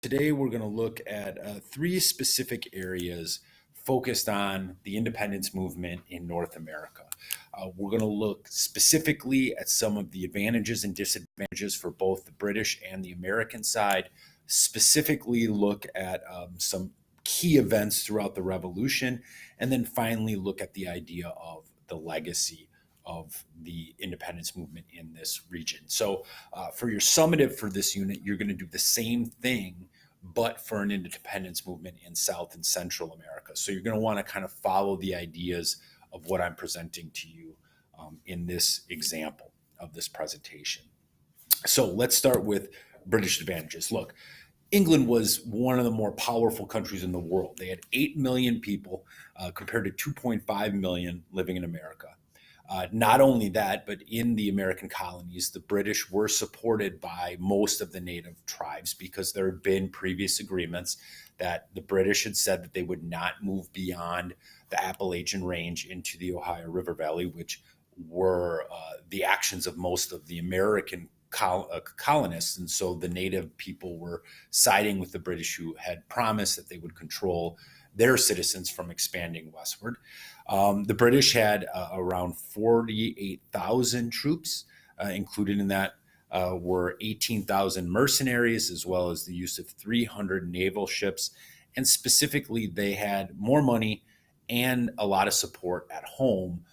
Today, we're going to look at three specific areas focused on the independence movement in North America. We're going to look specifically at some of the advantages and disadvantages for both the British and the American side, specifically look at some key events throughout the Revolution, and then finally look at the idea of the legacy of the independence movement in this region. So, for your summative for this unit, you're going to do the same thing, but for an independence movement in South and Central America. So, you're going to want to kind of follow the ideas of what I'm presenting to you in this example of this presentation. So, let's start with British advantages. Look, England was one of the more powerful countries in the world. They had 8 million people compared to 2.5 million living in America. Not only that, but in the American colonies, the British were supported by most of the native tribes because there had been previous agreements that the British had said that they would not move beyond the Appalachian Range into the Ohio River Valley, which were the actions of most of the American colonists. And so the native people were siding with the British, who had promised that they would control their citizens from expanding westward. The British had around 48,000 troops. Included in that were 18,000 mercenaries, as well as the use of 300 naval ships. And specifically, they had more money and a lot of support at home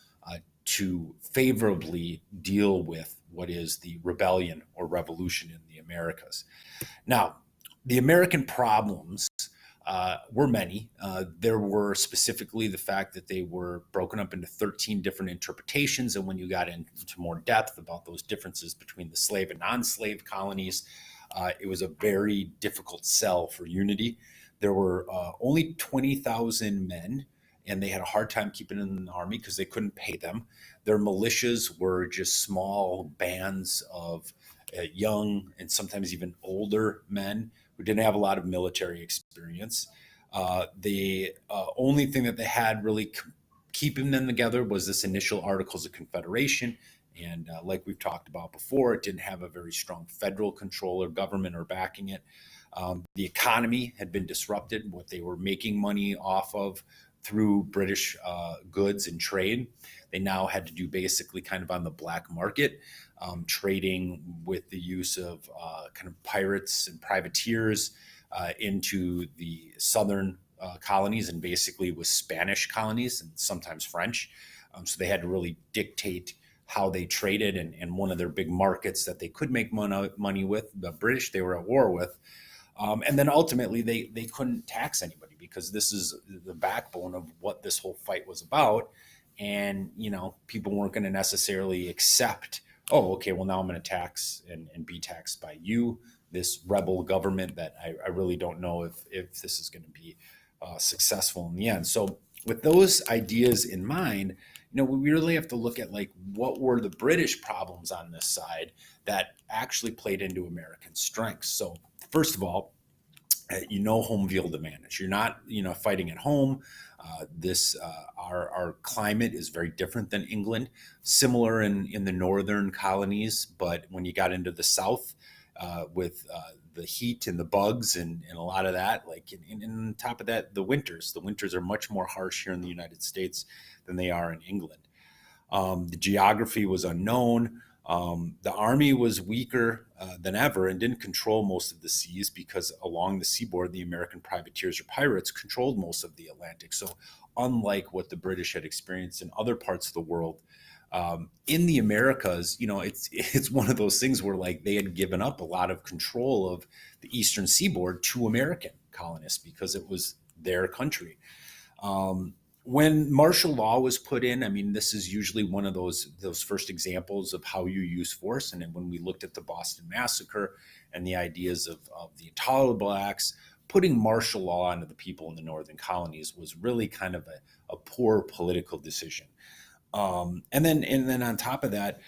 to favorably deal with what is the rebellion or revolution in the Americas. Now, the American problems were many. There were specifically the fact that they were broken up into 13 different interpretations. And when you got into more depth about those differences between the slave and non-slave colonies, it was a very difficult sell for unity. There were only 20,000 men, and they had a hard time keeping them in the army because they couldn't pay them. Their militias were just small bands of young and sometimes even older men who didn't have a lot of military experience. The only thing that they had really keeping them together was this initial Articles of Confederation. And like we've talked about before, it didn't have a very strong federal control or government or backing it. The economy had been disrupted. What they were making money off of through British goods and trade, they now had to do basically kind of on the black market, trading with the use of kind of pirates and privateers into the southern colonies, and basically with Spanish colonies and sometimes French. So they had to really dictate how they traded, and one of their big markets that they could make money with, the British, they were at war with. And then ultimately, they couldn't tax anybody because this is the backbone of what this whole fight was about. And, people weren't going to necessarily accept, oh, okay, well, now I'm going to tax and be taxed by you, this rebel government that I really don't know if this is going to be successful in the end. So with those ideas in mind, we really have to look at what were the British problems on this side that actually played into American strengths. So first of all, home field advantage. You're not, fighting at home. Our climate is very different than England, similar in the northern colonies, but when you got into the south, with the heat and the bugs and a lot of that, and on top of that, the winters are much more harsh here in the United States than they are in England. The geography was unknown. The army was weaker than ever and didn't control most of the seas because along the seaboard, the American privateers or pirates controlled most of the Atlantic. So unlike what the British had experienced in other parts of the world, in the Americas, it's one of those things where they had given up a lot of control of the eastern seaboard to American colonists because it was their country. When martial law was put in, this is usually one of those first examples of how you use force. And then when we looked at the Boston Massacre and the ideas of the Intolerable Acts, putting martial law onto the people in the northern colonies was really kind of a poor political decision. And then on top of that,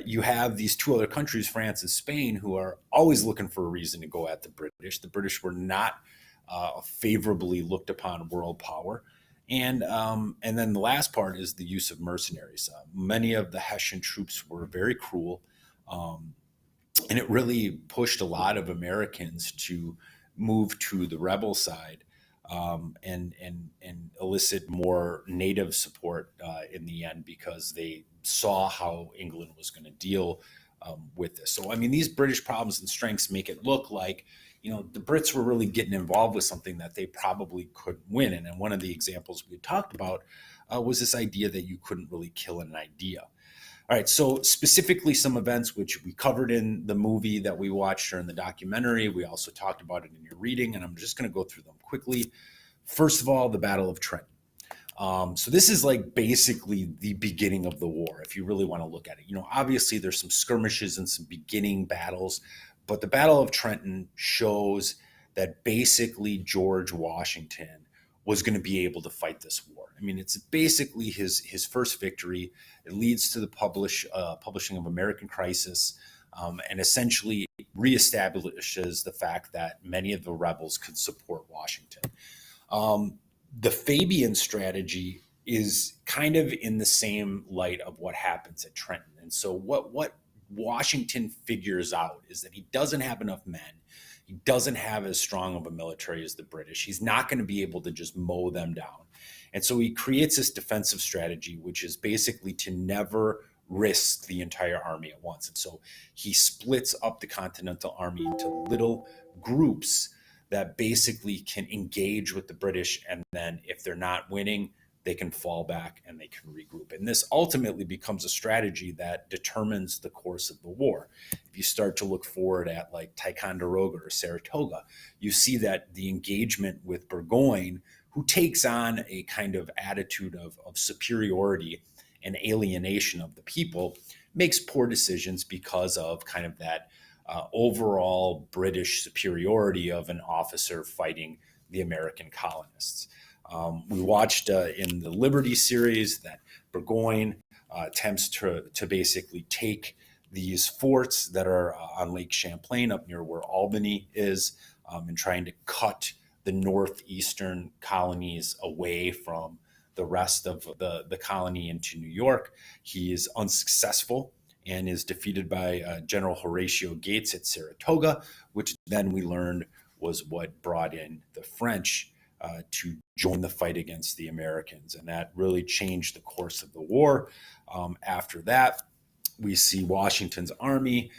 you have these two other countries, France and Spain, who are always looking for a reason to go at the British. The British were not a favorably looked upon world power. And then the last part is the use of mercenaries. Many of the Hessian troops were very cruel, and it really pushed a lot of Americans to move to the rebel side, and elicit more native support in the end, because they saw how England was going to deal with this. So, I mean, these British problems and strengths make it look like, the Brits were really getting involved with something that they probably couldn't win. And one of the examples we talked about was this idea that you couldn't really kill an idea. All right, so specifically some events which we covered in the movie that we watched or in the documentary. We also talked about it in your reading, and I'm just going to go through them quickly. First of all, the Battle of Trenton. So this is like basically the beginning of the war, if you really want to look at it. Obviously there's some skirmishes and some beginning battles, but the Battle of Trenton shows that basically George Washington was going to be able to fight this war. I mean, it's basically his first victory. It leads to the publishing of American Crisis, and essentially reestablishes the fact that many of the rebels could support Washington. The Fabian strategy is kind of in the same light of what happens at Trenton. And so what Washington figures out is that he doesn't have enough men. He doesn't have as strong of a military as the British. He's not going to be able to just mow them down. And so he creates this defensive strategy, which is basically to never risk the entire army at once. And so he splits up the Continental Army into little groups that basically can engage with the British. And then if they're not winning, they can fall back and they can regroup. And this ultimately becomes a strategy that determines the course of the war. If you start to look forward at like Ticonderoga or Saratoga, you see that the engagement with Burgoyne, who takes on a kind of attitude of superiority and alienation of the people, makes poor decisions because of kind of that overall British superiority of an officer fighting the American colonists. We watched in the Liberty series that Burgoyne attempts to basically take these forts that are on Lake Champlain up near where Albany is, and trying to cut the northeastern colonies away from the rest of the colony into New York. He is unsuccessful and is defeated by General Horatio Gates at Saratoga, which then we learned was what brought in the French to join the fight against the Americans. And that really changed the course of the war. After that, we see Washington's army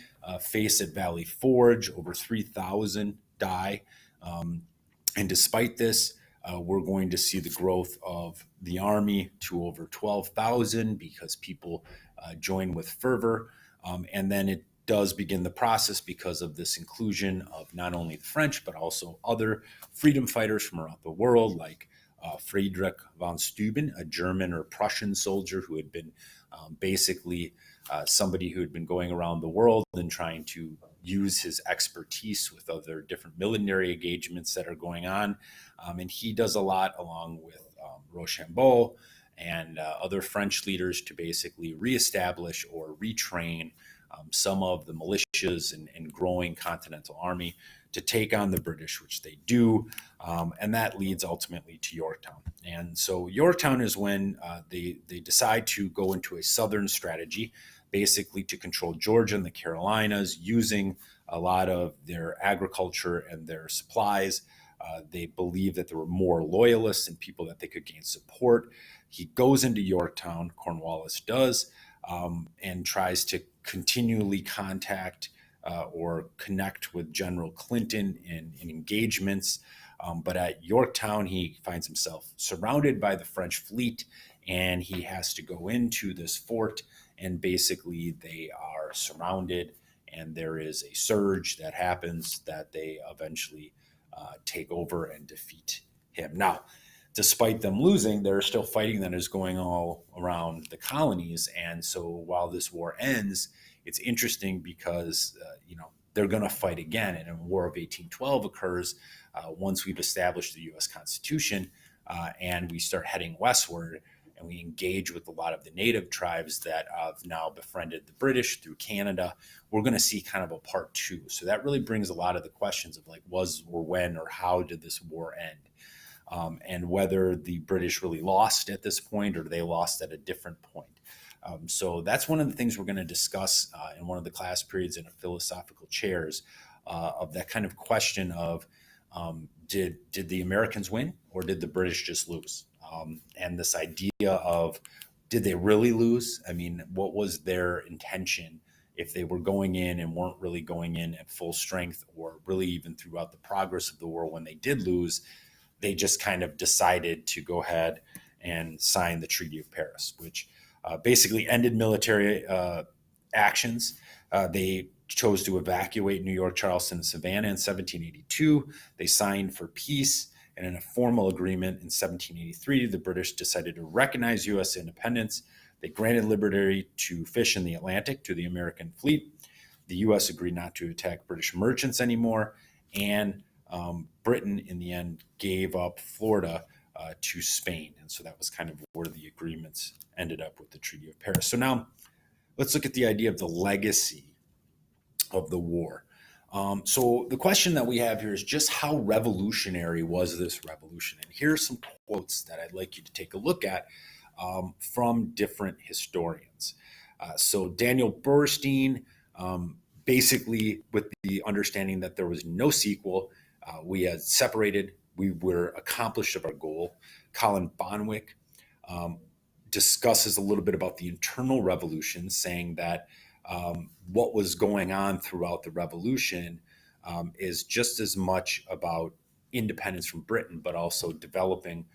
face at Valley Forge. Over 3,000 die. And despite this, we're going to see the growth of the army to over 12,000 because people join with fervor. And then it does begin the process because of this inclusion of not only the French, but also other freedom fighters from around the world, like Friedrich von Steuben, a German or Prussian soldier who had been basically somebody who had been going around the world and trying to use his expertise with other different military engagements that are going on. And he does a lot along with Rochambeau and other French leaders to basically reestablish or retrain some of the militias and growing Continental Army to take on the British, which they do. And that leads ultimately to Yorktown. And so Yorktown is when they decide to go into a Southern strategy, basically to control Georgia and the Carolinas, using a lot of their agriculture and their supplies. They believe that there were more loyalists and people that they could gain support. He goes into Yorktown, Cornwallis does, and tries to continually contact or connect with General Clinton in engagements. But at Yorktown, he finds himself surrounded by the French fleet, and he has to go into this fort, and basically they are surrounded, and there is a surge that happens that they eventually take over and defeat him. Now, despite them losing, there's still fighting that is going all around the colonies. And so while this war ends, it's interesting because, they're going to fight again. And a War of 1812 occurs once we've established the U.S. Constitution and we start heading westward, and we engage with a lot of the native tribes that have now befriended the British through Canada. We're going to see kind of a part two. So that really brings a lot of the questions of like, was or when or how did this war end? And whether the British really lost at this point or they lost at a different point. So that's one of the things we're going to discuss in one of the class periods in a philosophical chairs of that kind of question of Did the Americans win, or did the British just lose? And this idea of, did they really lose? I mean, what was their intention if they were going in and weren't really going in at full strength, or really even throughout the progress of the war when they did lose, they just kind of decided to go ahead and sign the Treaty of Paris, which basically ended military actions. They chose to evacuate New York, Charleston, and Savannah in 1782. They signed for peace. And in a formal agreement in 1783, the British decided to recognize U.S. independence. They granted liberty to fish in the Atlantic to the American fleet. The U.S. agreed not to attack British merchants anymore. And Britain, in the end, gave up Florida to Spain. And so that was kind of where the agreements ended up with the Treaty of Paris. So now let's look at the idea of the legacy of the war. So the question that we have here is just how revolutionary was this revolution? And here are some quotes that I'd like you to take a look at from different historians. So Daniel Burstein, basically with the understanding that there was no sequel, we had separated, we were accomplished of our goal. Colin Bonwick discusses a little bit about the internal revolution, saying that what was going on throughout the revolution is just as much about independence from Britain, but also developing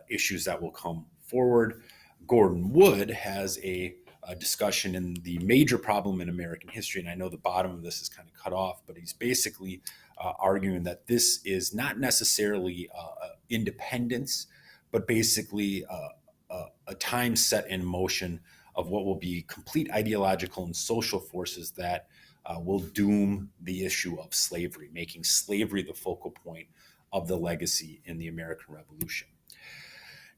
issues that will come forward. Gordon Wood has a discussion in the major problem in American history, and I know the bottom of this is kind of cut off, but he's basically arguing that this is not necessarily independence, but basically a time set in motion of what will be complete ideological and social forces that will doom the issue of slavery, making slavery the focal point of the legacy in the American Revolution.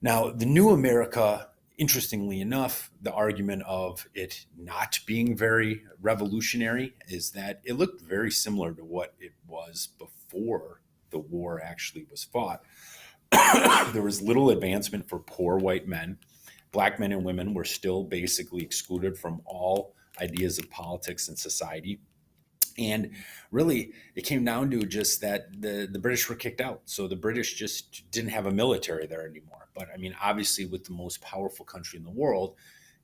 Now, the new America, interestingly enough, the argument of it not being very revolutionary is that it looked very similar to what it was before the war actually was fought. There was little advancement for poor white men. Black men and women were still basically excluded from all ideas of politics and society. And really, it came down to just that the British were kicked out. So the British just didn't have a military there anymore. But I mean, obviously, with the most powerful country in the world,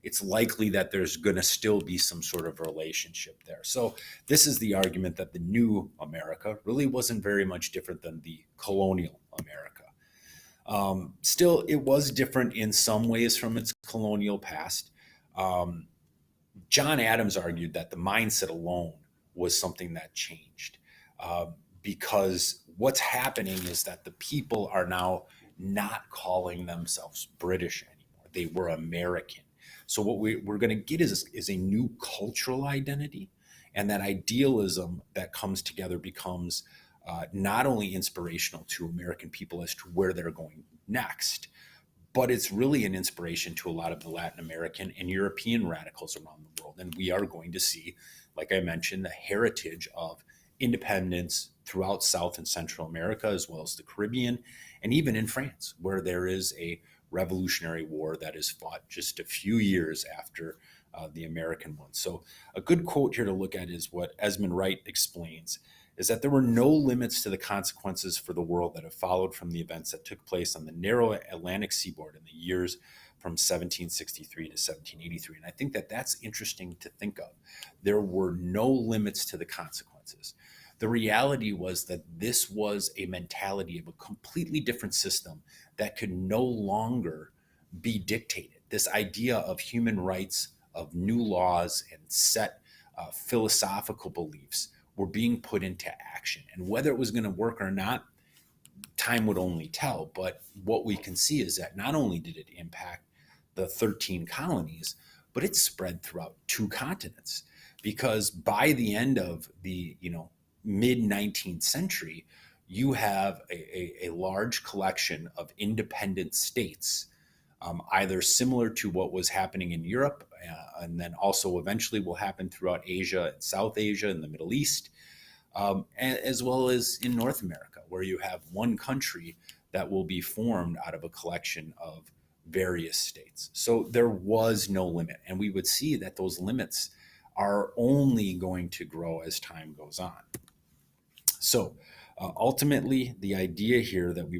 it's likely that there's going to still be some sort of relationship there. So this is the argument that the new America really wasn't very much different than the colonial America. Still, it was different in some ways from its colonial past. John Adams argued that the mindset alone was something that changed because what's happening is that the people are now not calling themselves British anymore. They were American. So what we're going to get is a new cultural identity, and that idealism that comes together becomes not only inspirational to American people as to where they're going next, but it's really an inspiration to a lot of the Latin American and European radicals around the world. And we are going to see, like I mentioned, the heritage of independence throughout South and Central America, as well as the Caribbean, and even in France, where there is a revolutionary war that is fought just a few years after the American one. So a good quote here to look at is what Esmond Wright explains, is that there were no limits to the consequences for the world that have followed from the events that took place on the narrow Atlantic seaboard in the years from 1763 to 1783. And I think that that's interesting to think of. There were no limits to the consequences. The reality was that this was a mentality of a completely different system that could no longer be dictated. This idea of human rights, of new laws, and set philosophical beliefs were being put into action. And whether it was going to work or not, time would only tell. But what we can see is that not only did it impact the 13 colonies, but it spread throughout 2 continents. Because by the end of the mid 19th century, you have a large collection of independent states, either similar to what was happening in Europe, and then also eventually will happen throughout Asia and South Asia and the Middle East, as well as in North America, where you have one country that will be formed out of a collection of various states. So there was no limit. And we would see that those limits are only going to grow as time goes on. So Ultimately, the idea here that we